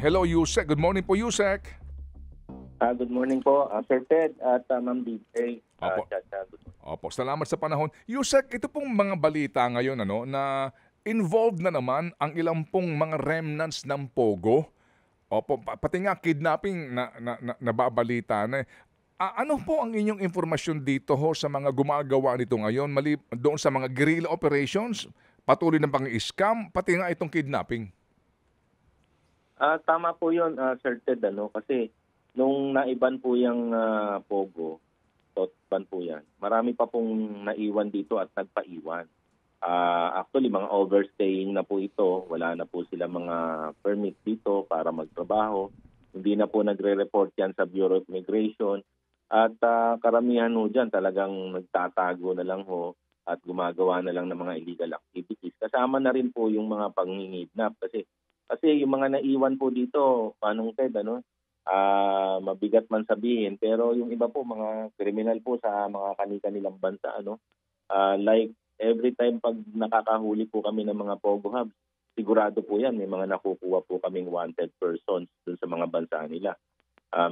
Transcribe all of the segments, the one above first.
Hello, Yusek. Good morning po, Yusek. Good morning po, Sir Ted at Ma'am DJ. Opo. Good morning. Opo, salamat sa panahon. Yusek, ito pong mga balita ngayon na involved na naman ang ilang pong mga remnants ng Pogo. Opo, pati nga kidnapping nababalita na. Ano po ang inyong informasyon dito ho sa mga gumagawa nito ngayon doon sa mga guerrilla operations, patuloy ng pang-scam, pati nga itong kidnapping? Tama po yun, Sir Ted, kasi nung naiban po yung Pogo, ban po yan, marami pa pong naiwan dito at nagpaiwan. Actually, mga overstaying na po ito. Wala na po sila mga permit dito para magtrabaho. Hindi na po nagre-report yan sa Bureau of Immigration. At karamihan ho dyan talagang nagtatago na lang ho at gumagawa na lang ng mga illegal activities. Kasama na rin po yung mga pangingidnap kasi yung mga naiwan po dito, Manong Ted, mabigat man sabihin, pero yung iba po mga kriminal po sa mga kani-kanilang bansa, like every time pag nakakahuli po kami ng mga Pogo Hubs, sigurado po yan, may mga nakukuha po kaming wanted persons dun sa mga bansa nila.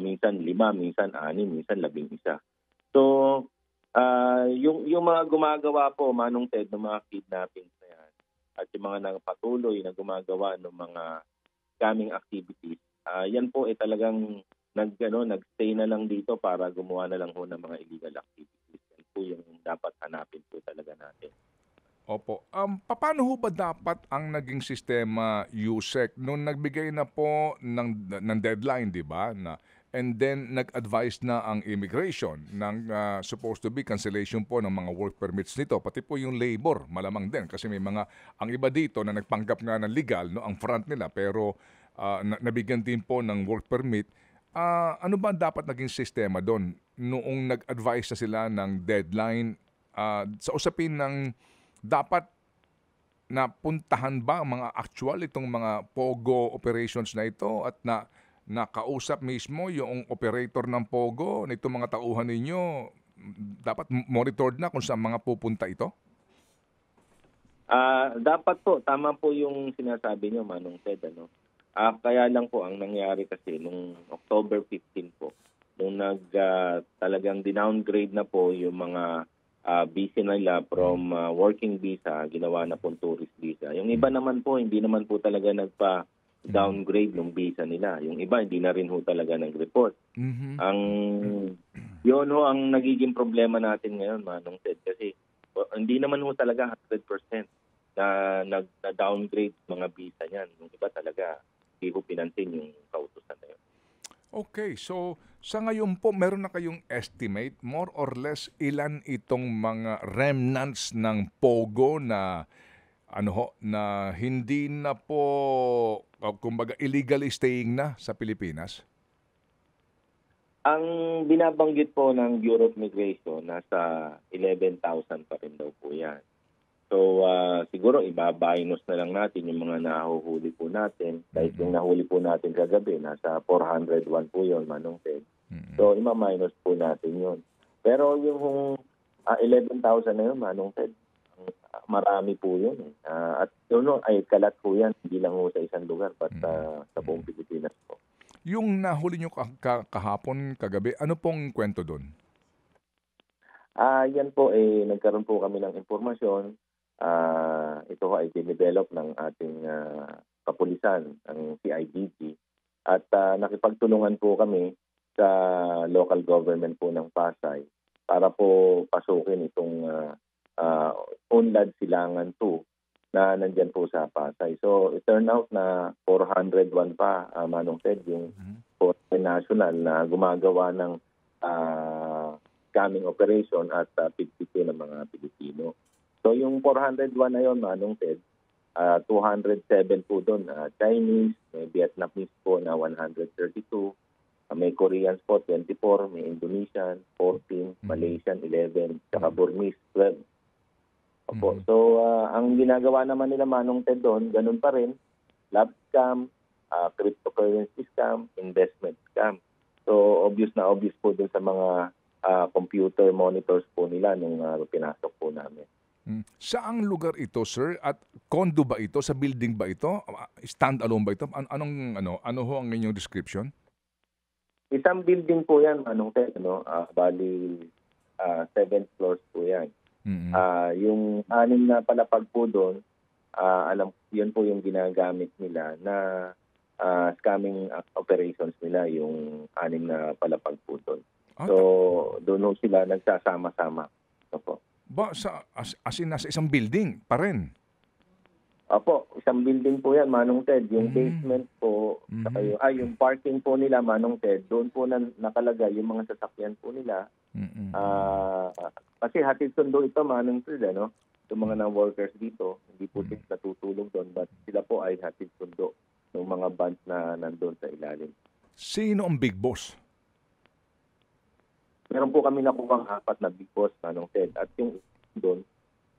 Minsan 5, minsan 6, minsan 11. So, yung mga gumagawa po, Manong Ted, ng mga kidnappings na yan, at yung mga patuloy na gumagawa ng mga scamming activities, yan po talagang nagstay na lang dito para gumawa na lang ho ng mga illegal activities. Yan po yung dapat hanapin po talaga natin. Opo. Paano ho ba dapat ang naging sistema, Yusek, nung nagbigay na po ng deadline, di ba? And then nag-advise na ang immigration ng supposed to be cancellation po ng mga work permits nito, pati po yung labor, malamang din. Kasi may ang iba dito na nagpanggap nga ng legal, ang front nila, pero nabigyan din po ng work permit. Ano ba dapat naging sistema doon noong nag-advise na sila ng deadline sa usapin ng dapat napuntahan ba ang mga actual itong mga Pogo operations na ito at nakausap mismo yung operator ng Pogo na itong mga tauhan ninyo, dapat monitored na kung saan mga pupunta ito? Dapat po, tama po yung sinasabi niyo, Manong Ted. Kaya lang po ang nangyari kasi nung October 15 po, nung talagang dinowngrade na po yung mga visa nila from working visa, ginawa na po tourist visa. Yung iba naman po, hindi naman po talaga nagpa-downgrade ng visa nila. Yung iba, hindi na rin ho talaga nag-report. Yun ho ang nagiging problema natin ngayon, Manong Ted, kasi hindi naman ho talaga 100% na downgrade mga visa niyan. Yung iba talaga, hindi ho pinansin yung kautusan na yun. Okay, so sa ngayon po, meron na kayong estimate, more or less, ilan itong mga remnants ng Pogo na na hindi na po, kumbaga, illegally staying na sa Pilipinas? Ang binabanggit po ng Bureau of Immigration, nasa 11,000 pa rin daw po yan. So, siguro ibabaynos na lang natin yung mga nahuhuli po natin. Kahit yung nahuli po natin kagabi, nasa 401 po yun, Manong Ted. So, ima-minus po natin yun. Pero yung 11,000 na yun, Manong Ted, marami po yun. At yun, ay kalat po yan, hindi lang po sa isang lugar, but sa buong Pilipinas po. Yung nahuli nyo kahapon, kagabi, ano pong kwento doon? Yan po, nagkaroon po kami ng impormasyon. Ito ay dinevelop ng ating kapulisan, ang CIDG. At nakipagtulungan po kami sa local government po ng Pasay para po pasukin itong Unlad Silangan 2 na nandyan po sa Pasay. So, it turned out na 401 pa, Manong Ted, yung national na gumagawa ng scamming operation at 52 ng mga Pilipino. So yung 401 na yun, Manong Ted, 207 po doon, Chinese, may Vietnamese po na 132, may Koreans po 24, may Indonesian 14, Malaysian 11, saka Burmese 12. Opo. So ang ginagawa naman nila, Manong Ted, doon, ganun pa rin, lab scam, cryptocurrency scam, investment scam. So obvious po doon sa mga computer monitors po nila nung pinasok po namin. Saang lugar ito, sir? At condo ba ito? Sa building ba ito? Stand-alone ba ito? Ano ho ang inyong description? Isang building po yan, Manong Ted, no? Bali, 7th floors po yan. Mm. Yung 6 na palapag po doon, yun po yung ginagamit nila na scamming operations nila, yung 6 na palapag po doon. Ah, So, doon ho sila nagsasama-sama. Opo. as in nasa isang building pa rin? Opo, isang building po yan, Manong Ted. Yung basement po, saka yung parking po nila, Manong Ted, doon po nakalagay yung mga sasakyan po nila. Kasi hatid sundo ito, Manong Ted, ano? Yung mga workers dito, hindi po sila natutulog doon, but sila po ay hatid sundo ng mga vans na nandun sa ilalim. Sino ang big boss? Meron po kami nakuha 4 na big boss, Manong Ted. At yung doon,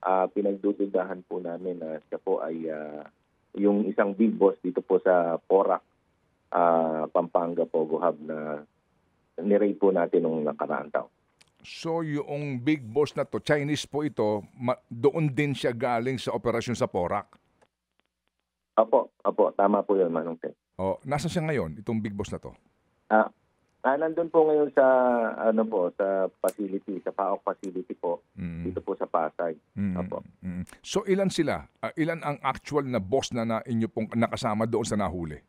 pinagdududahan po namin na siya po ay yung isang big boss dito po sa Porac, Pampanga Pogo Hub na niraid po natin nung nakaraang taon. So yung big boss na to, Chinese po ito, doon din siya galing sa operasyon sa Porac? Opo, tama po yun, Manong Ted. Nasaan siya ngayon, itong big boss na to? Nandun po ngayon sa sa facility, sa PAOK facility po, dito po sa Pasay. Opo. So ilan sila? Ilan ang actual na boss na inyo pong nakasama doon sa nahuli?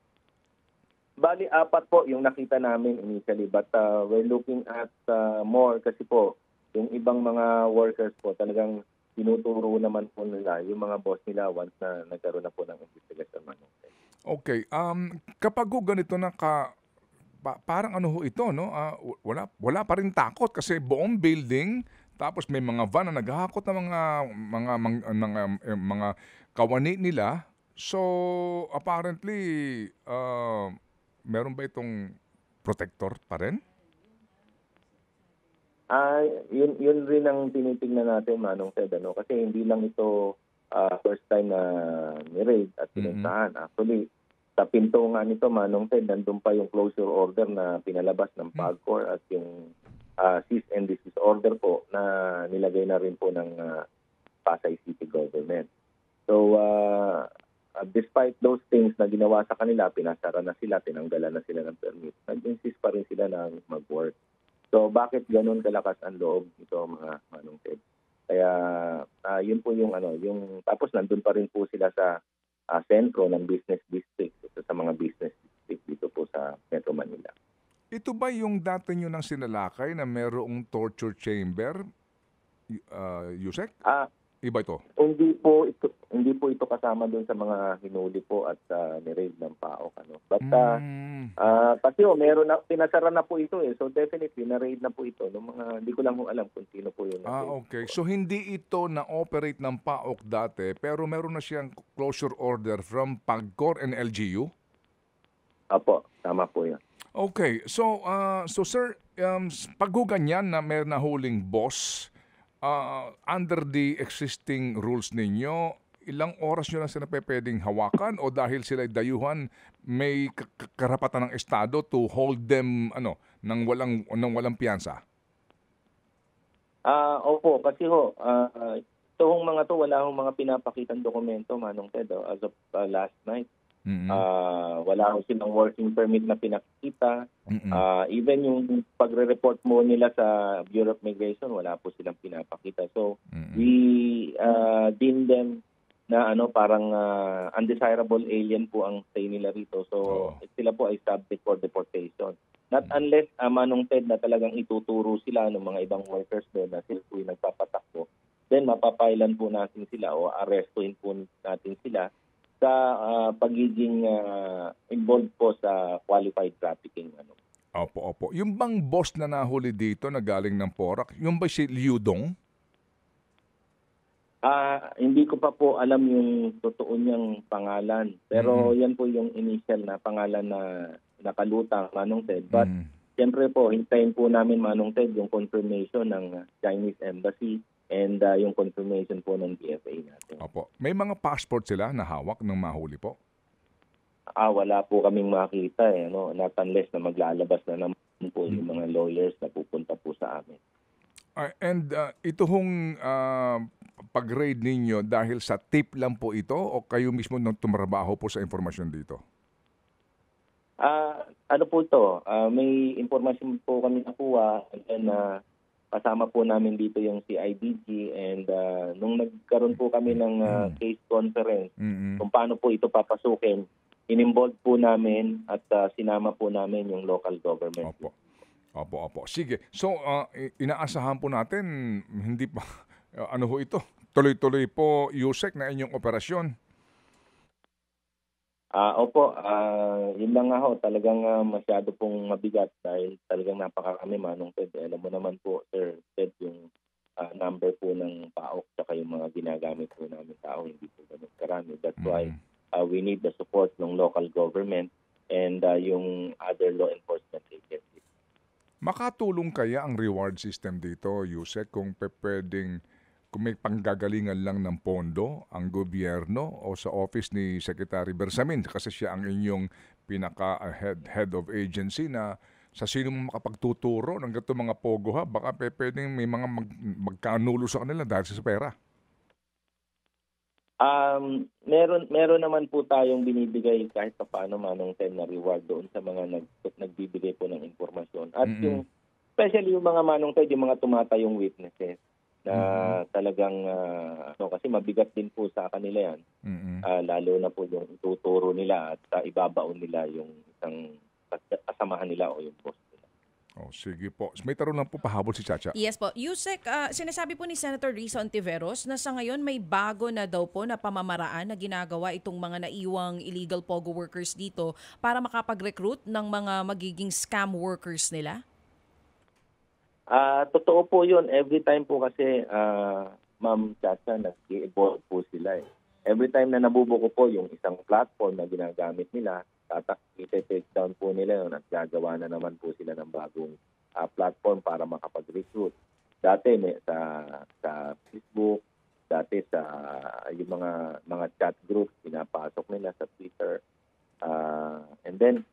Bali, 4 po yung nakita namin initially, but we're looking at more kasi po yung ibang mga workers po talagang tinuturo naman po nila yung mga boss nila once na nagkaroon na po ng investigation. Okay, kapag ganito na parang ano ho ito, no? Wala pa rin takot kasi buong building, tapos may mga van na naghahakot ng mga kawani nila. So apparently meron ba itong protector pa rin? Yun rin ang tinitingnan natin, Manong Ted, ano? Kasi hindi lang ito first time na ni-raid at pinuntahan. Actually, sa pinto nga nito, Manong Ted, nandun pa yung closure order na pinalabas ng PAGCOR at yung cease and desist order po na nilagay na rin po ng Pasay City Government. So, despite those things na ginawa sa kanila, pinasara na sila, tinanggalan na sila ng permit, nag-insist pa rin sila na mag-work. So, bakit ganun kalakas ang loob ito, mga Manong Ted? Kaya, yun po yung tapos nandun pa rin po sila sa sentro ng business district, sa mga business district dito po sa Metro Manila. Ito ba yung dati nyo ng sinalakay na merong torture chamber, Yusek? Iba ito? Hindi po ito kasama doon sa mga hinuli po at ni-raid ng PAOK. But kasi meron na, pinasara na po ito So definitely na-raid na po ito. Hindi ko lang alam kung sino po yun. Okay. So hindi ito na-operate ng PAOK dati, pero meron na siyang closure order from PAGCOR and LGU? Apo, tama po yan. Okay. So sir, pag ganyan na may nahuling boss, under the existing rules ninyo, ilang oras nyo lang sila pwedeng hawakan o dahil sila dayuhan, may karapatan ng Estado to hold them nang walang piyansa? Opo, kasi itong mga to, wala hong mga pinapakitang dokumento, Manong Ted, as of last night. Wala ho silang working permit na pinakita. Even yung pagre-report mo nila sa Bureau of Migration, wala po silang pinapakita. So, we deem them na parang undesirable alien po ang stay nila rito. So, sila po ay subject for deportation. Not unless, Manong Ted, na talagang ituturo sila ng mga ibang workers doon na sila po yung nagpapatakbo, then mapapailan po natin sila o arrestuhin po natin sila sa pagiging involved po sa qualified trafficking. Opo. Yung bang boss na nahuli dito na galing ng Porac, yung ba si Liu Dong? Hindi ko pa po alam yung totoo niyang pangalan. Pero yan po yung initial na pangalan na nakalutang, Manong Ted. But siyempre po, hintayin po namin, Manong Ted, yung confirmation ng Chinese Embassy and yung confirmation po ng DFA natin. Opo. May mga passport sila na hawak ng mahuli po? Wala po kaming makita not unless na maglalabas na naman po yung mga lawyers na pupunta po sa amin. And ito hong pag-raid ninyo dahil sa tip lang po ito o kayo mismo nang tumrabaho po sa informasyon dito? Ano po ito, may informasyon po kami nakuha and then kasama po namin dito yung CIDG and nung nagkaroon po kami ng case conference kung paano po ito papasukin, in-involve po namin at sinama po namin yung local government. Opo. Sige. So, inaasahan po natin, hindi pa, ano ho ito? Tuloy-tuloy po, Yusek, na inyong operasyon. Opo, yun lang nga ho, talagang masyado pong mabigat dahil talagang napakarami, Manong Ted. Alam mo naman po, Sir Ted, yung number po ng PAOK saka yung mga ginagamit po namin tao, hindi po ganun karami. That's why we need the support ng local government and yung other law enforcement agencies. Makatulong kaya ang reward system dito, Yusek, kung kung may panggagalingan lang ng pondo ang gobyerno o sa office ni Secretary Bersamin kasi siya ang inyong pinaka-head of agency na sa sino mo makapagtuturo ng ganito mga pogo ha, baka pwedeng may mga magkanulo sa kanila dahil sa pera. Meron naman po tayong binibigay kahit paano, Manong Ted, na reward doon sa mga nagbibigay po ng informasyon. At yung, especially yung mga, Manong Ted, yung mga tumatayong witnesses na talagang, kasi mabigat din po sa kanila yan. Lalo na po yung tuturo nila at ibabaon nila yung isang kasamahan nila o yung boss nila. Sige po. May tanong lang po pahabol si Chacha. Yes po. Yusek, sinasabi po ni Senator Risa Ontiveros na sa ngayon may bago na daw po na pamamaraan na ginagawa itong mga naiwang illegal POGO workers dito para makapag-recruit ng mga magiging scam workers nila? Totoo po yun. Every time po kasi, Ma'am Chacha, nag-i-evolve po sila. Every time na nabubuko po yung isang platform na ginagamit nila, i-take down po nila yun at gagawa na naman po sila ng bagong platform para makapag-recruit. Dati sa Facebook, dati sa yung mga chat groups, pinapasok nila sa Twitter. And then,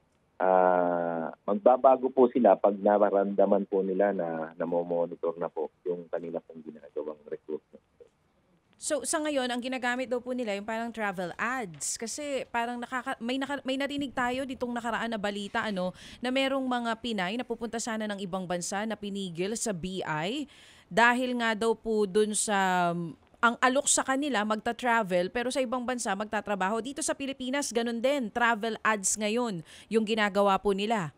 magbabago po sila pag nararamdaman po nila na namomonitor na po yung kanila pong ginagawang recruitment. So sa ngayon, ang ginagamit daw po nila yung parang travel ads kasi parang may narinig tayo ditong nakaraan na balita na merong mga Pinay na pupunta sana ng ibang bansa na pinigil sa BI dahil nga daw po dun sa ang alok sa kanila magta-travel pero sa ibang bansa magtatrabaho. Dito sa Pilipinas, ganun din. Travel ads ngayon yung ginagawa po nila.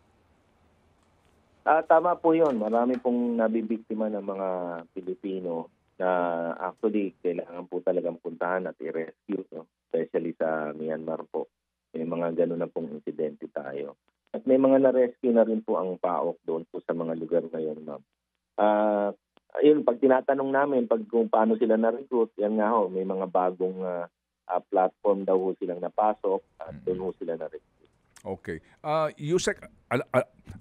Tama po yun. Marami pong nabibiktima ng mga Pilipino na actually kailangan po talagang puntahan at i-rescue. No? Especially sa Myanmar po. May mga ganun na pong insidente tayo. At may mga na-rescue na rin po ang PAOK doon po sa mga lugar ngayon, ma'am. Ayun, pag tinatanong namin kung paano sila na-recruit, yan nga ho, may mga bagong platform daw ho silang napasok at doon ho sila na-recruit. Okay. Yusek,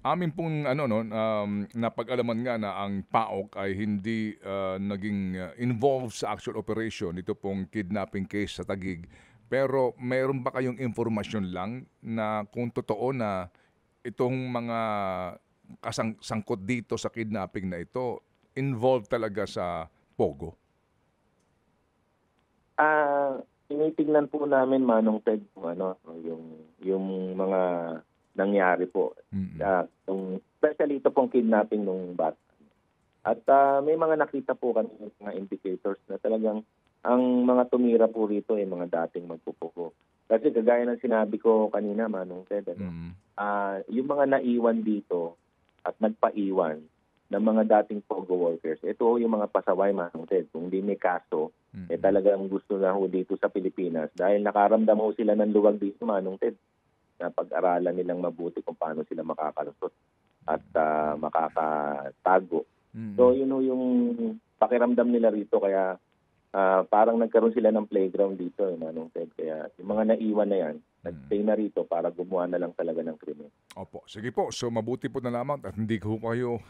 amin pong napag-alaman nga na ang PAOK ay hindi naging involved sa actual operation, ito pong kidnapping case sa Taguig. Pero mayroon ba kayong informasyon lang na kung totoo na itong mga sangkot dito sa kidnapping na ito, involved talaga sa POGO? Tinitingnan po namin, Manong Ted, kung yung mga nangyari po. Especially ito pong kidnapping ng bata. At may mga nakita po kami mga indicators na talagang ang mga tumira po rito ay mga dating magpupuko. Kasi kagaya ng sinabi ko kanina, Manong Ted, yung mga naiwan dito at nagpaiwan ng mga dating POGO workers. Ito yung mga pasaway, Manong Ted. Kung di may kaso, talagang gusto na ho dito sa Pilipinas dahil nakaramdam ho sila ng luwag dito, Manong Ted, na pag-aralan nilang mabuti kung paano sila makakalusot at makakatago. So yun ho yung pakiramdam nila rito kaya parang nagkaroon sila ng playground dito, Manong Ted. Kaya yung mga naiwan na yan, nag-stay na rito para gumawa na lang talaga ng krimen. Opo. Sige po. So mabuti po na lamang at hindi kayo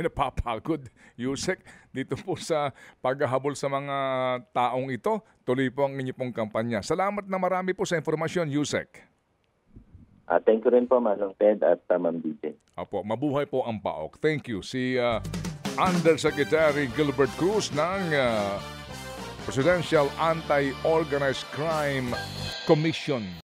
napapagod, Yusek, dito po sa paghahabol sa mga taong ito. Tuloy po ang inyong pong kampanya. Salamat na marami po sa informasyon, Yusek. Thank you rin po, Manong Ted at Ma'am DJ. Opo. Mabuhay po ang PAOK. Thank you. Si Undersecretary Gilbert Cruz ng Presidential Anti-Organized Crime Commission.